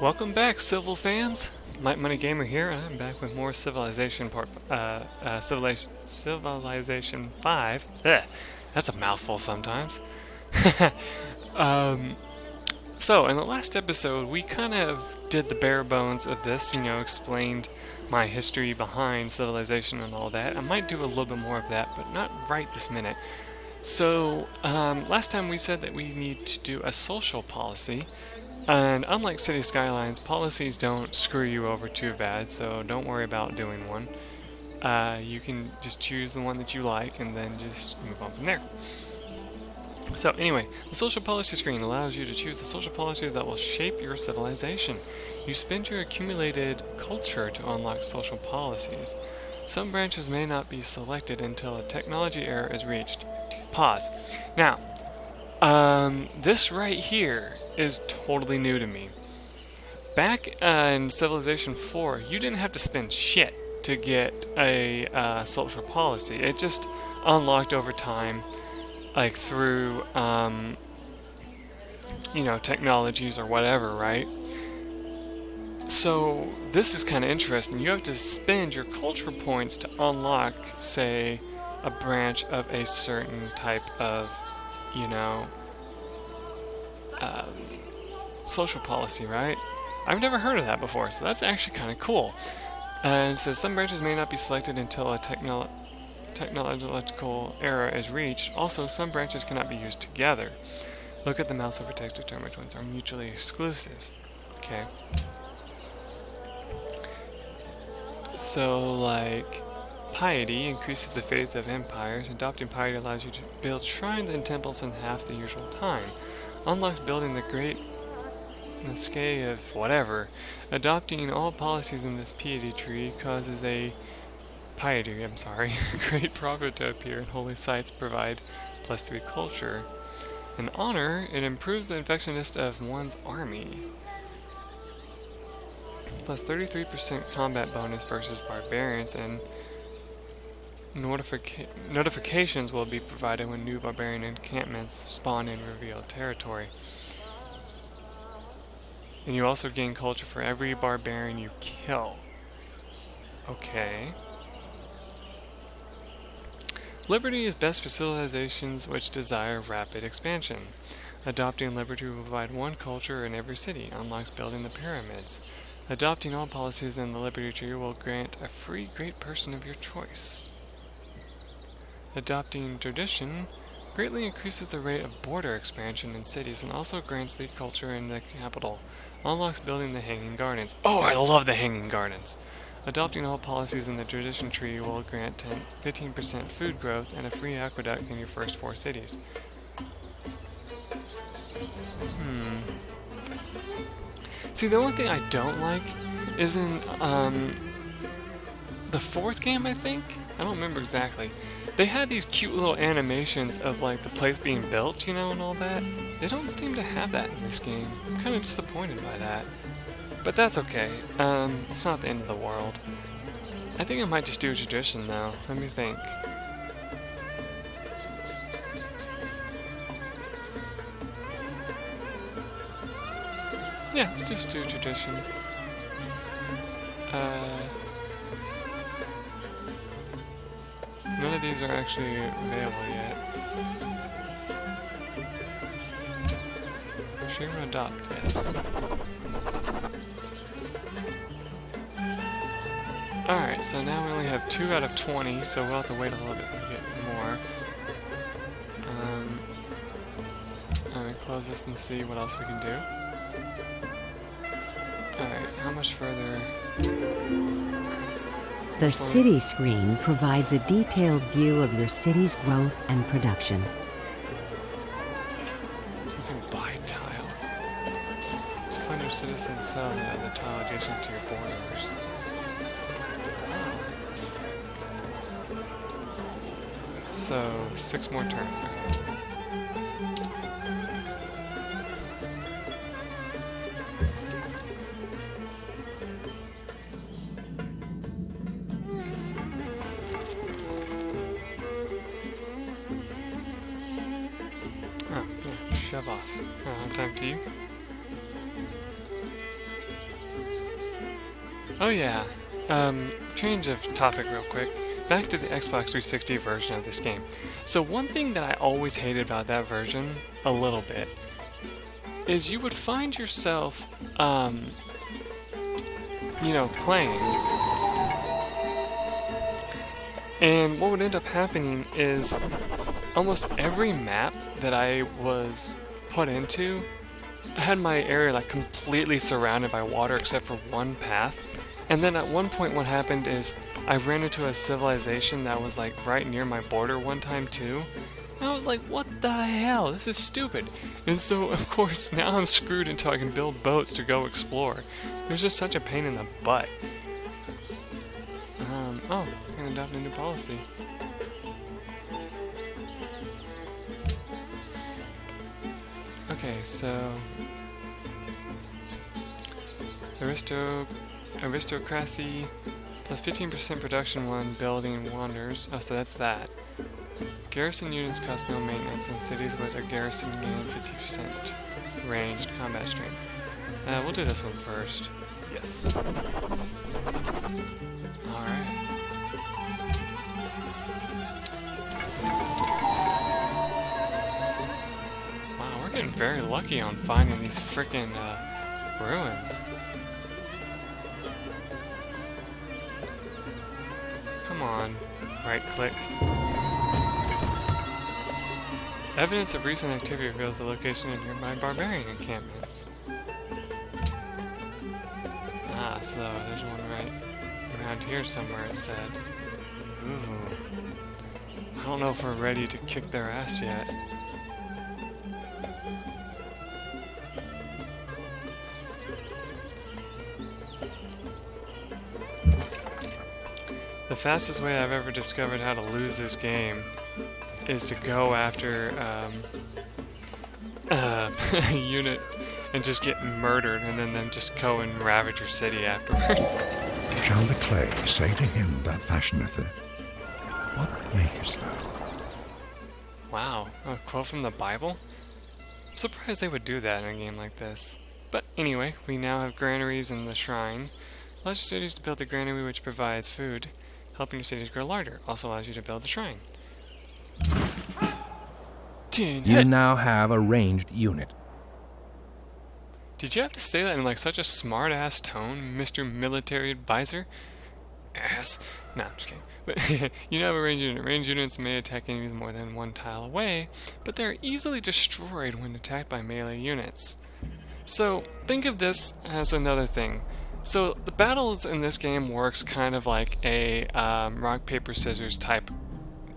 Welcome back, Civil fans. MikeMoneyGMR here. I'm back with more Civilization Civilization 5. Ugh, that's a mouthful sometimes. So in the last episode, we kind of did the bare bones of this. Explained my history behind civilization and all that. I might do a little bit more of that, but not right this minute. So last time we said that we need to do a social policy. And unlike City Skylines, policies don't screw you over too bad, so don't worry about doing one. You can just choose the one that you like and then just move on from there. So anyway, the social policy screen allows you to choose the social policies that will shape your civilization. You spend your accumulated culture to unlock social policies. Some branches may not be selected until a technology error is reached. Pause. Now, this right here is totally new to me. Back in Civilization 4, you didn't have to spend shit to get a social policy. It just unlocked over time, like through, technologies or whatever, right? So this is kind of interesting. You have to spend your culture points to unlock, say, a branch of a certain type of, social policy, right? I've never heard of that before, so that's actually kind of cool. And it says some branches may not be selected until a technological era is reached. Also, some branches cannot be used together. Look at the mouse over text to determine which ones are mutually exclusive. Okay. So, like, piety increases the faith of empires. Adopting piety allows you to build shrines and temples in half the usual time. Unlocks building the great scale of whatever. Adopting all policies in this piety tree causes a great profit to appear, and holy sites provide +3 culture. In honor, it improves the effectiveness of one's army. Plus 33% combat bonus versus barbarians, and notifications will be provided when new barbarian encampments spawn in revealed territory. And you also gain culture for every barbarian you kill. Okay. Liberty is best for civilizations which desire rapid expansion. Adopting liberty will provide one culture in every city. Unlocks building the pyramids. Adopting all policies in the Liberty Tree will grant a free great person of your choice. Adopting tradition greatly increases the rate of border expansion in cities and also grants the culture in the capital. Unlocks building the Hanging Gardens. Oh, I love the Hanging Gardens! Adopting all policies in the tradition tree will grant 15% food growth and a free aqueduct in your first 4 cities. See, the only thing I don't like is in the 4th game, I think? I don't remember exactly. They had these cute little animations of like the place being built, and all that. They don't seem to have that in this game. I'm kind of disappointed by that. But that's okay. It's not the end of the world. I think I might just do a tradition though. Let me think. Yeah, let's just do tradition. None of these are actually available yet. Share and adopt, yes. Alright, so now we only have 2 out of 20, so we'll have to wait a little bit to get more. Let me close this and see what else we can do. Alright, how much further? The city screen provides a detailed view of your city's growth and production. You can buy tiles. To fund your citizens sell the tile adjacent to your borders. So, 6 more turns. Okay. Shove off. I don't have time for you. Oh yeah. Change of topic real quick. Back to the Xbox 360 version of this game. So one thing that I always hated about that version, a little bit, is you would find yourself, playing. And what would end up happening is almost every map that I was put into, I had my area like completely surrounded by water except for one path. And then at one point what happened is I ran into a civilization that was like right near my border one time too. And I was like, what the hell? This is stupid. And so of course now I'm screwed until I can build boats to go explore. It was just such a pain in the butt. I'm gonna adopt a new policy. Okay, so aristocracy plus 15% production when building wonders. Oh, so that's that. Garrison units cost no maintenance in cities with a garrison gain 50% ranged combat strength. We'll do this one first. Yes. Alright. Wow, we're getting very lucky on finding these frickin' ruins. Come on. Right click. Evidence of recent activity reveals the location of nearby barbarian encampments. Ah, so there's one right around here somewhere, it said. Ooh. I don't know if we're ready to kick their ass yet. The fastest way I've ever discovered how to lose this game is to go after a unit and just get murdered, and then just go and ravage your city afterwards. Shall the clay say to him that fashioneth it, what makest thou? Wow, a quote from the Bible? I'm surprised they would do that in a game like this. But anyway, we now have granaries in the shrine. Allows your cities to build the granary, which provides food, helping your cities grow larger. Also allows you to build the shrine. You now have a ranged unit. Did you have to say that in like such a smart-ass tone, Mr. Military Advisor? Ass. Nah, I'm just kidding. But you now have a ranged unit. Ranged units may attack enemies more than one tile away, but they're easily destroyed when attacked by melee units. So think of this as another thing. So the battles in this game works kind of like a rock, paper, scissors type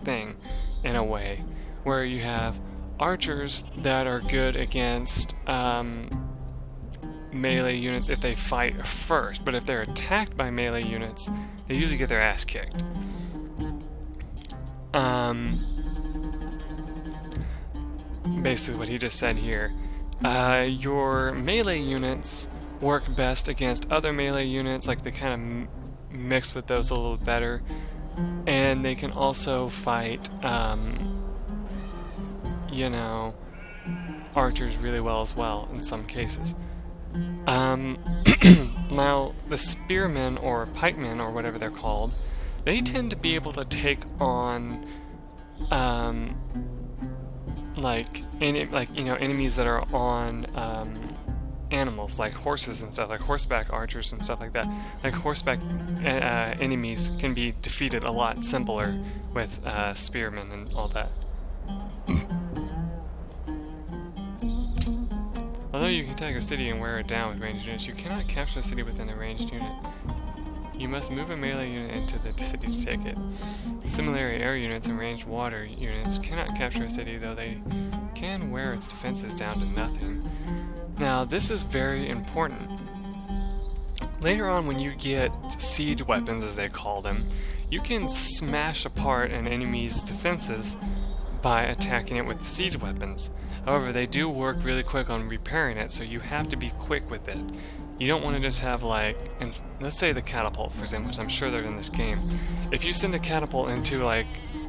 thing in a way, where you have archers that are good against melee units if they fight first, but if they're attacked by melee units, they usually get their ass kicked. Basically what he just said here. Your melee units work best against other melee units, like they kind of mix with those a little better, and they can also fight archers really well as well in some cases. Now, the spearmen or pikemen or whatever they're called, they tend to be able to take on enemies that are on animals like horses and stuff, like horseback archers and stuff like that. Like horseback enemies can be defeated a lot simpler with spearmen and all that. Although you can attack a city and wear it down with ranged units, you cannot capture a city within a ranged unit. You must move a melee unit into the city to take it. Similarly, air units and ranged water units cannot capture a city, though they can wear its defenses down to nothing. Now, this is very important. Later on, when you get siege weapons, as they call them, you can smash apart an enemy's defenses by attacking it with the siege weapons. However, they do work really quick on repairing it, so you have to be quick with it. You don't want to just have and let's say the catapult, for example, which I'm sure they're in this game. If you send a catapult into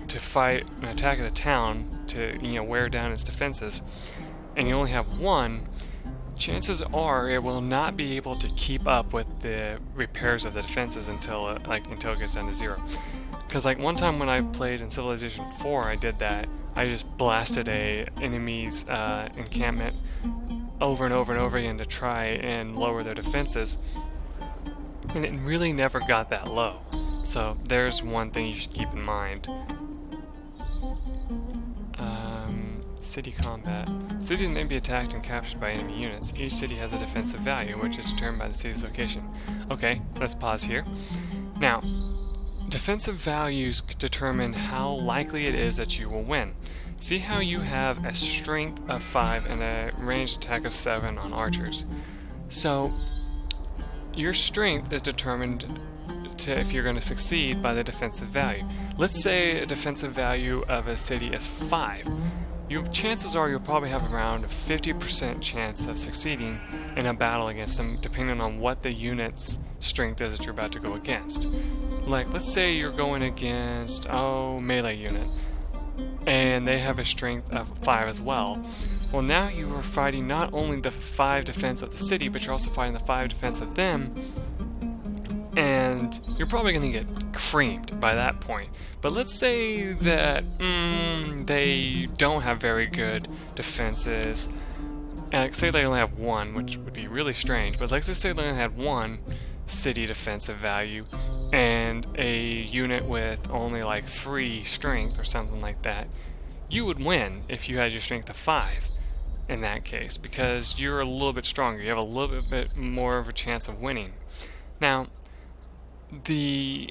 to fight and attack at a town to wear down its defenses, and you only have one, chances are it will not be able to keep up with the repairs of the defenses until it gets down to 0. Because like one time when I played in Civilization 4, I did that. I just blasted a enemy's encampment over and over and over again to try and lower their defenses, and it really never got that low. So there's one thing you should keep in mind. City combat. Cities may be attacked and captured by enemy units. Each city has a defensive value, which is determined by the city's location. Okay, let's pause here. Now, defensive values determine how likely it is that you will win. See how you have a strength of 5 and a ranged attack of 7 on archers. So, your strength is determined if you're going to succeed by the defensive value. Let's say a defensive value of a city is 5. Chances are you'll probably have around a 50% chance of succeeding in a battle against them, depending on what the unit's strength is that you're about to go against. Like, let's say you're going against, melee unit, and they have a strength of 5 as well. Well, now you are fighting not only the 5 defense of the city, but you're also fighting the 5 defense of them, and you're probably going to get creamed by that point. But let's say that they don't have very good defenses, and say they only have 1, which would be really strange, but let's just say they only had 1 city defensive value, and a unit with only like 3 strength or something like that. You would win if you had your strength of 5 in that case, because you're a little bit stronger. You have a little bit more of a chance of winning. Now, the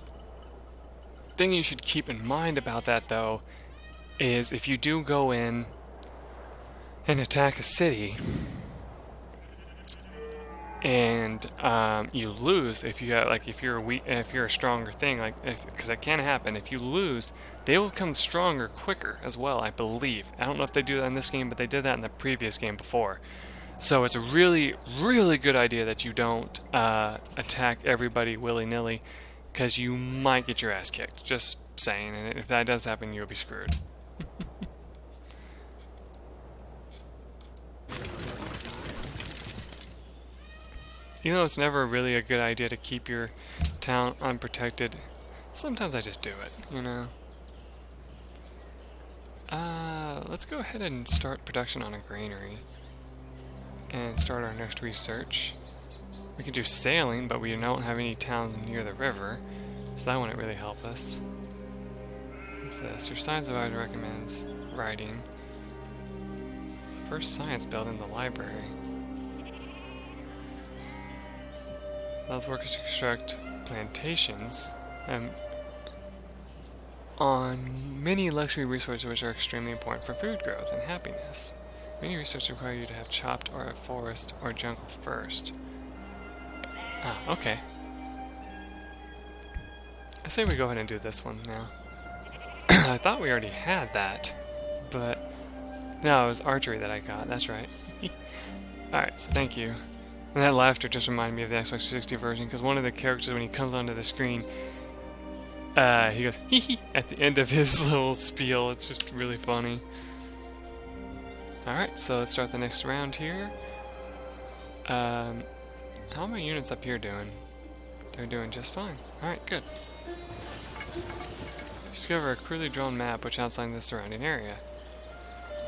thing you should keep in mind about that, though, is if you do go in and attack a city and you lose, if you're a stronger thing, because that can happen. If you lose, they will become stronger quicker as well, I believe. I don't know if they do that in this game, but they did that in the previous game before. So it's a really, really good idea that you don't attack everybody willy-nilly, because you might get your ass kicked. Just saying, and if that does happen, you'll be screwed. You know, it's never really a good idea to keep your town unprotected. Sometimes I just do it, you know. Let's go ahead and start production on a granary and start our next research. We can do sailing, but we don't have any towns near the river, so that wouldn't really help us. What's this? Your science advisor recommends writing. First science build in the library. Allows workers to construct plantations on many luxury resources which are extremely important for food growth and happiness. Many research require you to have chopped or a forest or jungle first. Ah, okay. I say we go ahead and do this one now. I thought we already had that, but no, it was archery that I got. That's right. Alright, so thank you. And that laughter just reminded me of the Xbox 360 version, because one of the characters, when he comes onto the screen, he goes hee hee at the end of his little spiel. It's just really funny. Alright, so let's start the next round here. How are my units up here doing? They're doing just fine. Alright, good. Discover a crudely drawn map which outlines the surrounding area.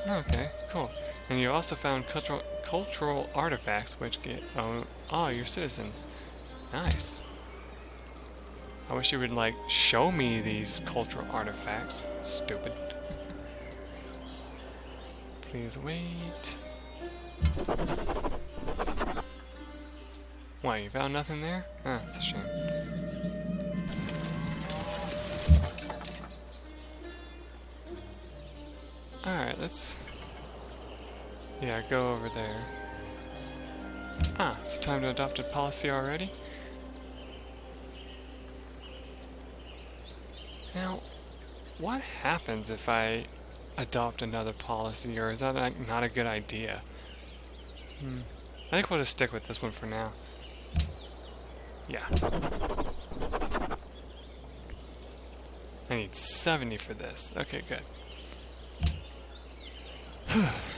Okay, cool. And you also found cultural artifacts which get your citizens. Nice. I wish you would show me these cultural artifacts. Stupid. Please wait. Why, you found nothing there? Ah, that's a shame. Alright, let's... yeah, go over there. Ah, it's time to adopt a policy already? Now, what happens if I adopt another policy, or is that not a good idea? I think we'll just stick with this one for now. Yeah. I need 70 for this. Okay, good.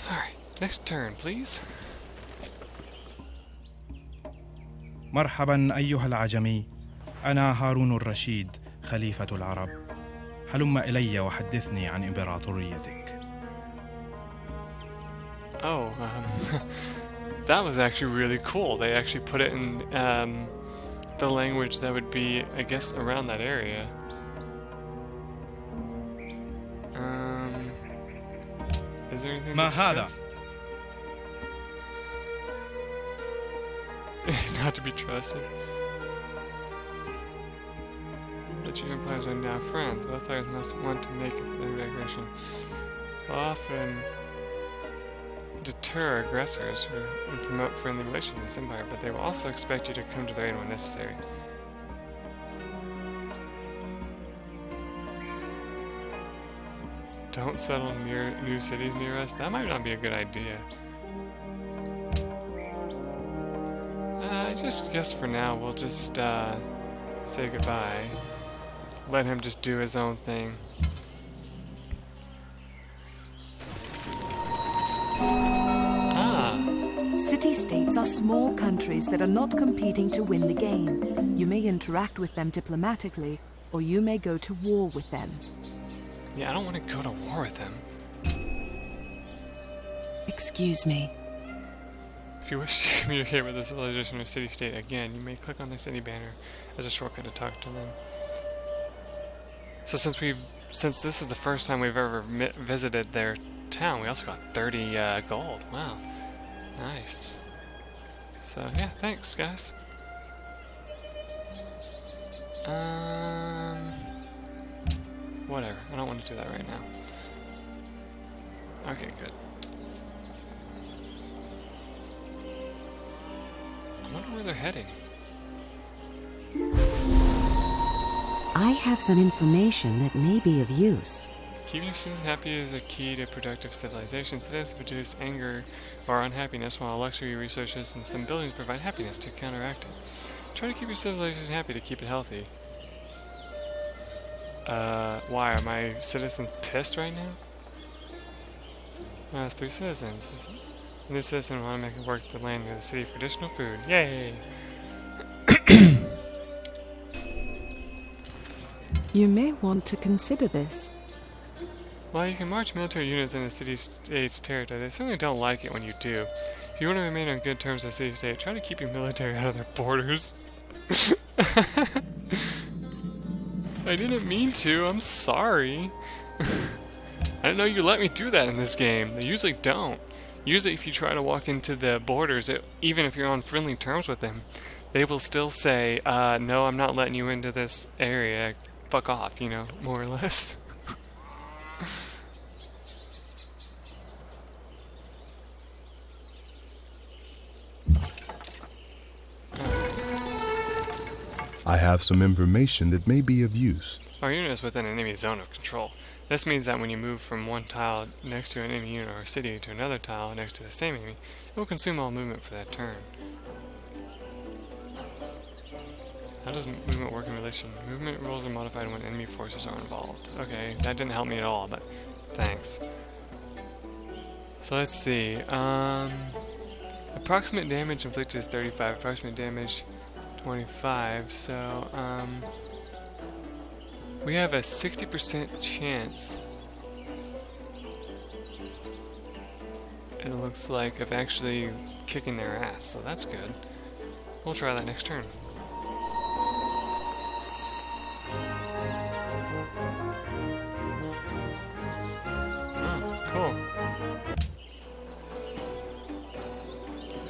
Alright, next turn, please. مرحبا أيها العجمي، أنا هارون الرشيد خليفة العرب. هلم إلي وحدثني عن إمبراطوريتك. Oh, that was actually really cool. They actually put it in the language that would be, I guess, around that area. Is there anything ما to هذا؟ discuss? Not to be trusted. The two players are now friends. Both players must want to make a migration. Often deter aggressors and promote friendly relations in this empire, but they will also expect you to come to their aid when necessary. Don't settle near new cities near us. That might not be a good idea. I just guess for now we'll just say goodbye. Let him just do his own thing. City-states are small countries that are not competing to win the game. You may interact with them diplomatically, or you may go to war with them. Yeah, I don't want to go to war with them. Excuse me. If you wish to communicate with the civilization or city-state again, you may click on the city banner as a shortcut to talk to them. So since this is the first time we've ever visited their town, we also got 30 gold. Wow, nice. So yeah, thanks guys. Whatever. I don't want to do that right now. Okay, good. I wonder where they're heading. I have some information that may be of use. Keeping students happy is a key to productive civilization. Citizens produce anger or unhappiness, while luxury resources and some buildings provide happiness to counteract it. Try to keep your civilization happy to keep it healthy. Why? Are my citizens pissed right now? That's 3 citizens. A new citizen want to make it work the land near the city for additional food. Yay! You may want to consider this. While you can march military units in the city-state's territory, they certainly don't like it when you do. If you want to remain on good terms with the city-state, try to keep your military out of their borders. I didn't mean to, I'm sorry. I didn't know you let me do that in this game. They usually don't. Usually if you try to walk into the borders, even if you're on friendly terms with them, they will still say, no, I'm not letting you into this area. Fuck off, you know, more or less. I have some information that may be of use. Our unit is within an enemy zone of control. This means that when you move from one tile next to an enemy unit or city to another tile next to the same enemy, it will consume all movement for that turn. How does movement work in relation? Movement rules are modified when enemy forces are involved. Okay, that didn't help me at all, but thanks. So let's see. Approximate damage inflicted is 35. Approximate damage 25. So we have a 60% chance. It looks like of actually kicking their ass, so that's good. We'll try that next turn. Cool.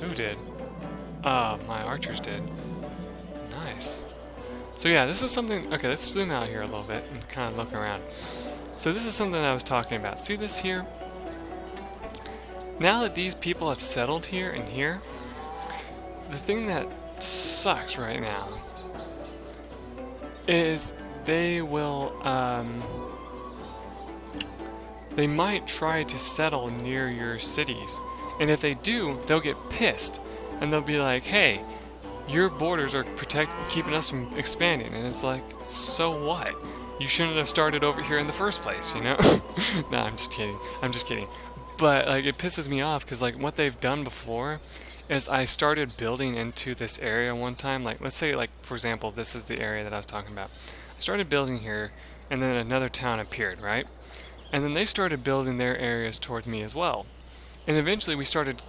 Who did? My archers did. Nice. So yeah, this is something... Okay, let's zoom out here a little bit and kind of look around. So this is something I was talking about. See this here? Now that these people have settled here and here, the thing that sucks right now is they will, they might try to settle near your cities. And if they do, they'll get pissed. And they'll be like, hey, your borders are keeping us from expanding. And it's like, so what? You shouldn't have started over here in the first place, you know? No, I'm just kidding. I'm just kidding. But, like, it pisses me off because, like, what they've done before is I started building into this area one time. Like, let's say, like, for example, this is the area that I was talking about. I started building here, and then another town appeared, right? And then they started building their areas towards me as well. And eventually we started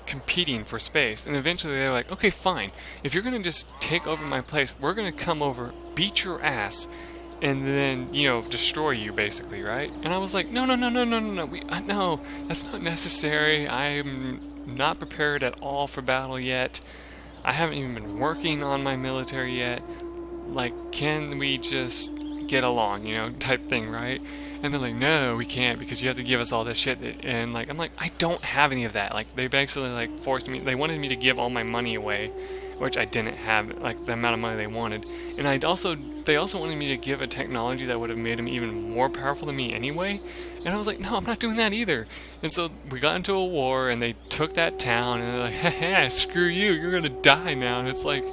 competing for space. And eventually they were like, okay, fine. If you're going to just take over my place, we're going to come over, beat your ass, and then, you know, destroy you, basically, right? And I was like, no, no, that's not necessary. I'm not prepared at all for battle yet. I haven't even been working on my military yet. Like, can we just get along, you know, type thing, right? And they're like, no, we can't, because you have to give us all this shit. And like, I'm like, I don't have any of that. Like, they basically like forced me, they wanted me to give all my money away, which I didn't have, like, the amount of money they wanted. And they also wanted me to give a technology that would have made them even more powerful than me anyway. And I was like, no, I'm not doing that either. And so we got into a war, and they took that town, and they're like, hey, screw you, you're gonna die now. And it's like,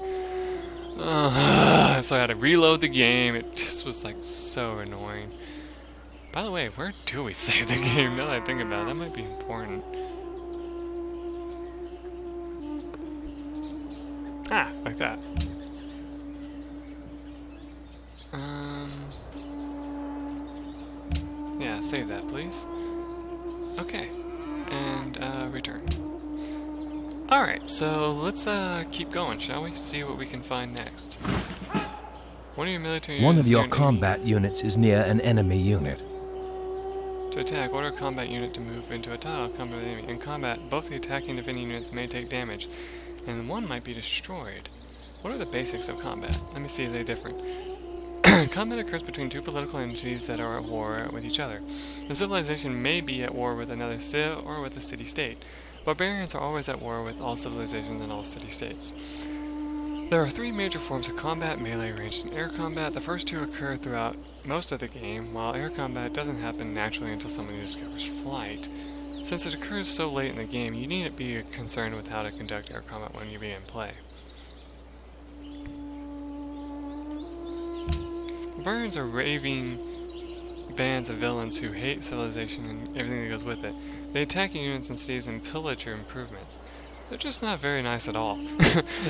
so I had to reload the game. It just was like so annoying. By the way, where do we save the game? Now that I think about it, that might be important. Ah, like that. Yeah, save that, please. Okay, and return. Alright, so let's keep going, shall we? See what we can find next. One of your military One units of your near an combat units is near an enemy unit. To attack, order a combat unit to move into a tile combat with the enemy. In combat, both the attacking and defending units may take damage, and one might be destroyed. What are the basics of combat? Let me see if they're different. Combat occurs between two political entities that are at war with each other. The civilization may be at war with another civ or with a city-state. Barbarians are always at war with all civilizations and all city-states. There are three major forms of combat: melee, ranged, and air combat. The first two occur throughout most of the game, while air combat doesn't happen naturally until somebody discovers flight. Since it occurs so late in the game, you needn't be concerned with how to conduct air combat when you begin play. Barbarians are raving bands of villains who hate civilization and everything that goes with it. They attack units and cities and pillage your improvements. They're just not very nice at all.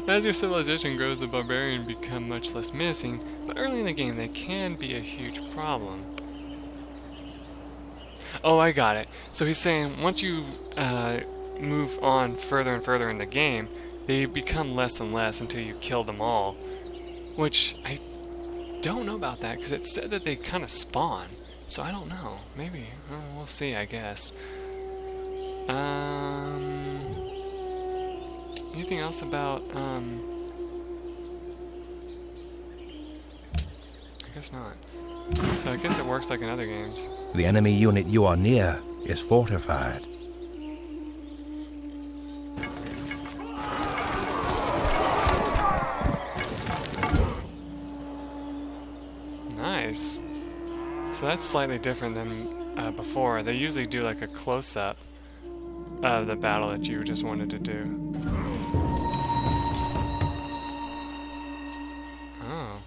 As your civilization grows, the barbarian become much less menacing, but early in the game they can be a huge problem. Oh, I got it. So he's saying once you move on further and further in the game, they become less and less until you kill them all. Which, I don't know about that, because it said that they kind of spawn. So I don't know. Maybe. We'll see, I guess. Anything else about, I guess not. So I guess it works like in other games. The enemy unit you are near is fortified. Nice. So that's slightly different than before. They usually do like a close-up of the battle that you just wanted to do. Oh.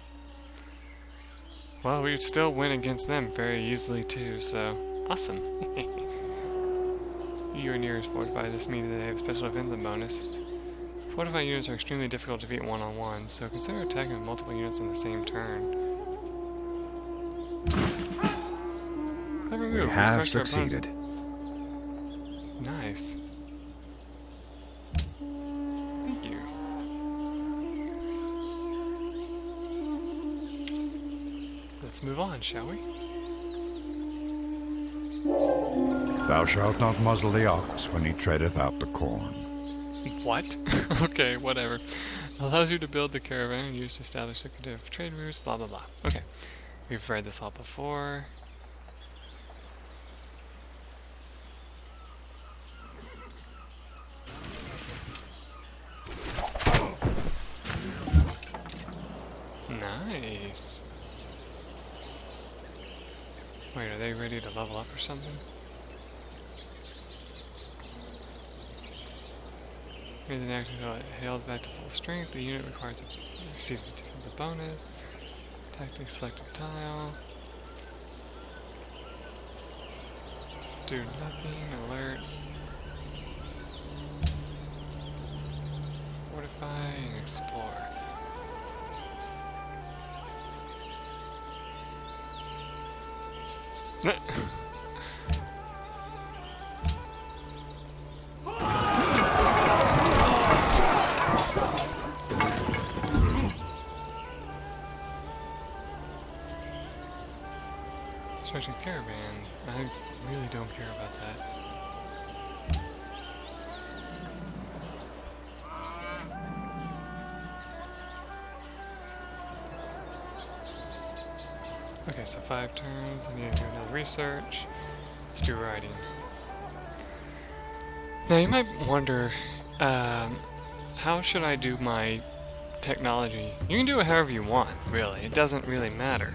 Well, we'd still win against them very easily too, so awesome. You are nearest fortified. This means that they have special defensive bonuses. Fortified units are extremely difficult to defeat one-on-one, so consider attacking with multiple units in the same turn. Clever move. We have Refresh our opponents. succeeded. Nice. Thank you. Let's move on, shall we? Thou shalt not muzzle the ox when he treadeth out the corn. What? Okay, whatever. Allows you to build the caravan and use to establish lucrative trade routes, blah blah blah. Okay. We've read this all before. Nice. Wait, are they ready to level up or something? Here's an action until it hails back to full strength. The unit receives a defensive bonus. Tactics selected tile. Do nothing. Alert. Fortify and explore. Searching caravan. I really don't care about that. Okay, so 5 turns. I need to do another research. Let's do writing. Now you might wonder, how should I do my technology? You can do it however you want, really. It doesn't really matter.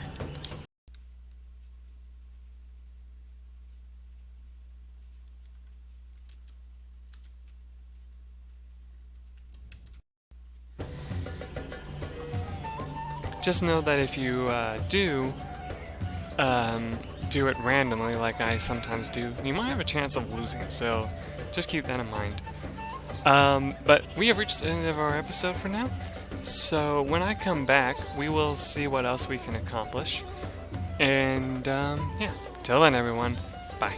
Just know that if you do it randomly, like I sometimes do, you might have a chance of losing, so just keep that in mind. But we have reached the end of our episode for now, so when I come back, we will see what else we can accomplish. And, yeah, till then everyone, bye.